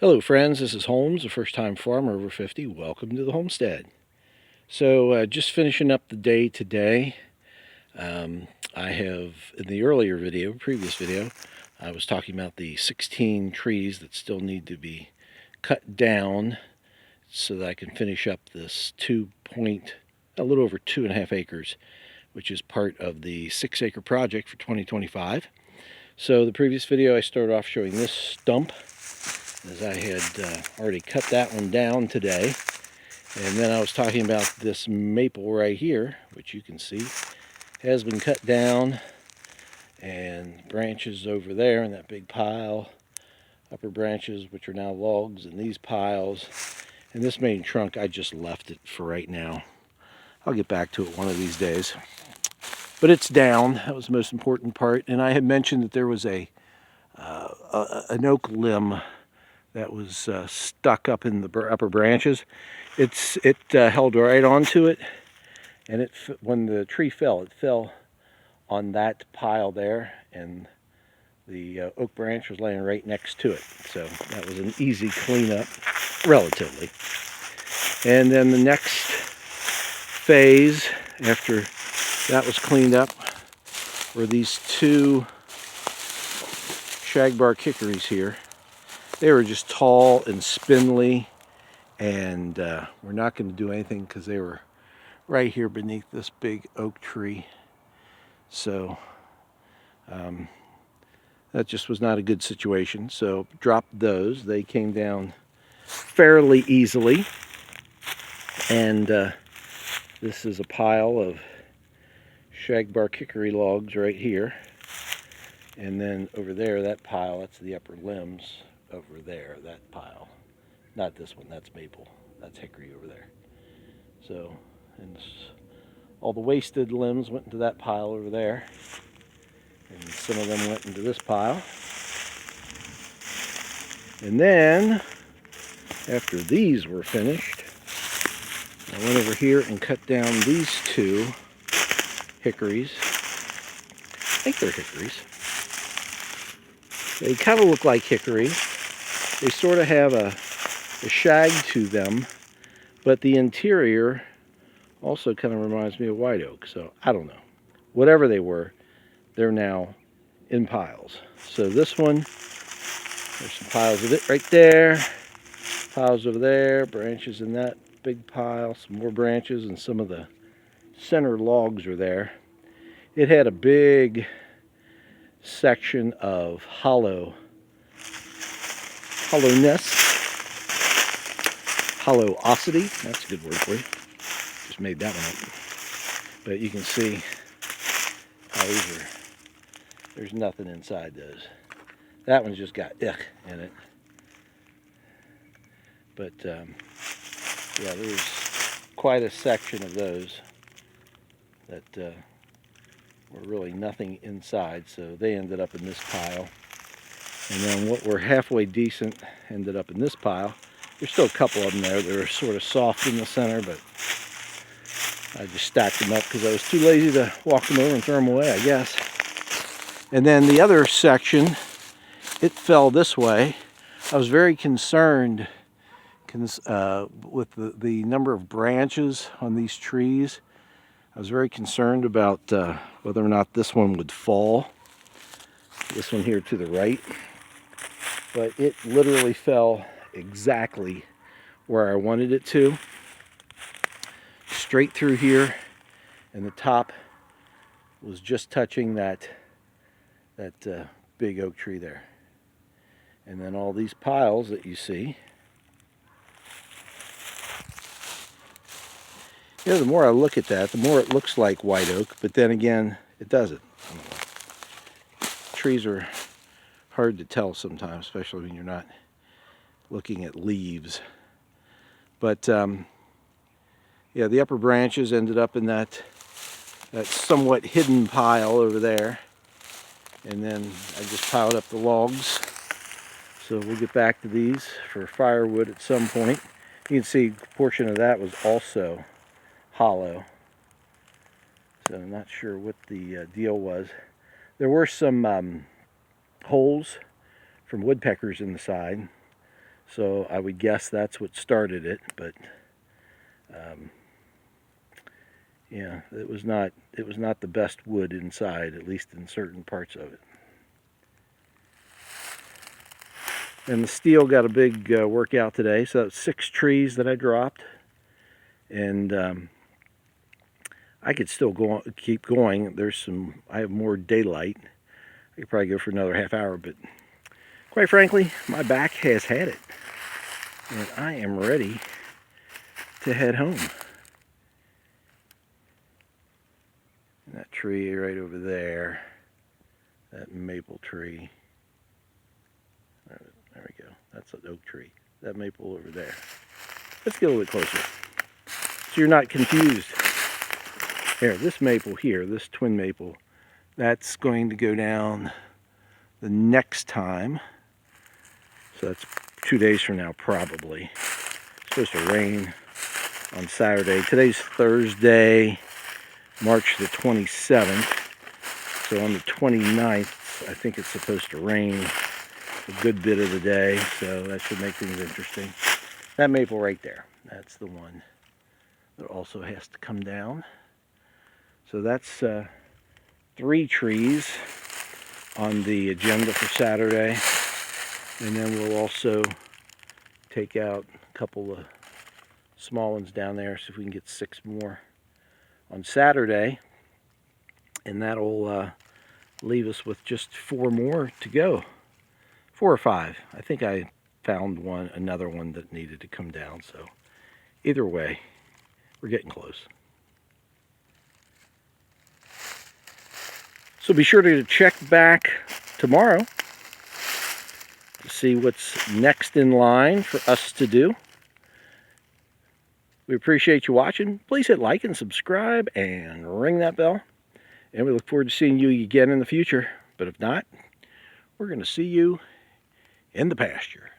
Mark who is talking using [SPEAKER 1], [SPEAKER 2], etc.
[SPEAKER 1] Hello friends, this is Holmes, a first-time farmer over 50. Welcome to the homestead. So just finishing up the day today. I have, in the earlier video, previous video, I was talking about the 16 trees that still need to be cut down so that I can finish up this a little over 2.5 acres, which is part of the 6-acre project for 2025. So the previous video I started off showing this stump, as I had already cut that one down today. And then I was talking about this maple right here, which you can see has been cut down, and branches over there in that big pile, upper branches which are now logs in these piles, and this main trunk I just left it for right now. I'll get back to it one of these days. But it's down. That was the most important part. And I had mentioned that there was an oak limb that was stuck up in the upper branches. It held right onto it, and when the tree fell, it fell on that pile there, and the oak branch was laying right next to it. So that was an easy cleanup, relatively. And then the next phase, after that was cleaned up, were these two shagbark hickories here. They were just tall and spindly, and we're not going to do anything because they were right here beneath this big oak tree. So that just was not a good situation. So dropped those. They came down fairly easily. And this is a pile of shagbark hickory logs right here. And then over there, that pile, that's the upper limbs. Over there, that pile, not this one, that's maple, that's hickory over there. So, and all the wasted limbs went into that pile over there, and some of them went into this pile. And then after these were finished, I went over here and cut down these two hickories. I think they're hickories. They kind of look like hickory. They sort of have a shag to them, but the interior also kind of reminds me of white oak. So I don't know. Whatever they were, they're now in piles. So this one, there's some piles of it right there, piles over there, branches in that big pile, some more branches, and some of the center logs are there. It had a big section of hollowness, hollowosity, that's a good word for you. Just made that one up. But you can see how there's nothing inside those. That one's just got ick in it. But yeah, there's quite a section of those that were really nothing inside, so they ended up in this pile. And then what were halfway decent ended up in this pile. There's still a couple of them there that are sort of soft in the center, but I just stacked them up because I was too lazy to walk them over and throw them away, I guess. And then the other section, it fell this way. I was very concerned with the number of branches on these trees. I was very concerned about whether or not this one would fall. This one here to the right. But it literally fell exactly where I wanted it to. Straight through here, and the top was just touching that big oak tree there. And then all these piles that you see. You know, the more I look at that, the more it looks like white oak, but then again, it doesn't. Trees are hard to tell sometimes, especially when you're not looking at leaves. But yeah, the upper branches ended up in that somewhat hidden pile over there. And then I just piled up the logs. So we'll get back to these for firewood at some point. You can see a portion of that was also hollow. So I'm not sure what the deal was. There were some holes from woodpeckers in the side. So I would guess that's what started it, but yeah, it was not the best wood inside, at least in certain parts of it. And the steel got a big workout today, so that's 6 trees that I dropped, and I could still keep going. I have more daylight. I could probably go for another half hour, but quite frankly, my back has had it, and I am ready to head home. And that tree right over there, that maple tree, there we go, that's an oak tree. That maple over there. Let's get a little bit closer so you're not confused. Here, this maple here, this twin maple, that's going to go down the next time. So that's 2 days from now, probably. It's supposed to rain on Saturday. Today's Thursday, March the 27th. So on the 29th, I think it's supposed to rain a good bit of the day. So that should make things interesting. That maple right there, that's the one that also has to come down. So that's 3 trees on the agenda for Saturday. And then we'll also take out a couple of small ones down there, see if we can get 6 more on Saturday. And that'll leave us with just 4 more to go. 4 or 5. I think I found another one that needed to come down. So either way, we're getting close. So be sure to check back tomorrow to see what's next in line for us to do. We appreciate you watching. Please hit like and subscribe and ring that bell. And we look forward to seeing you again in the future. But if not, we're going to see you in the pasture.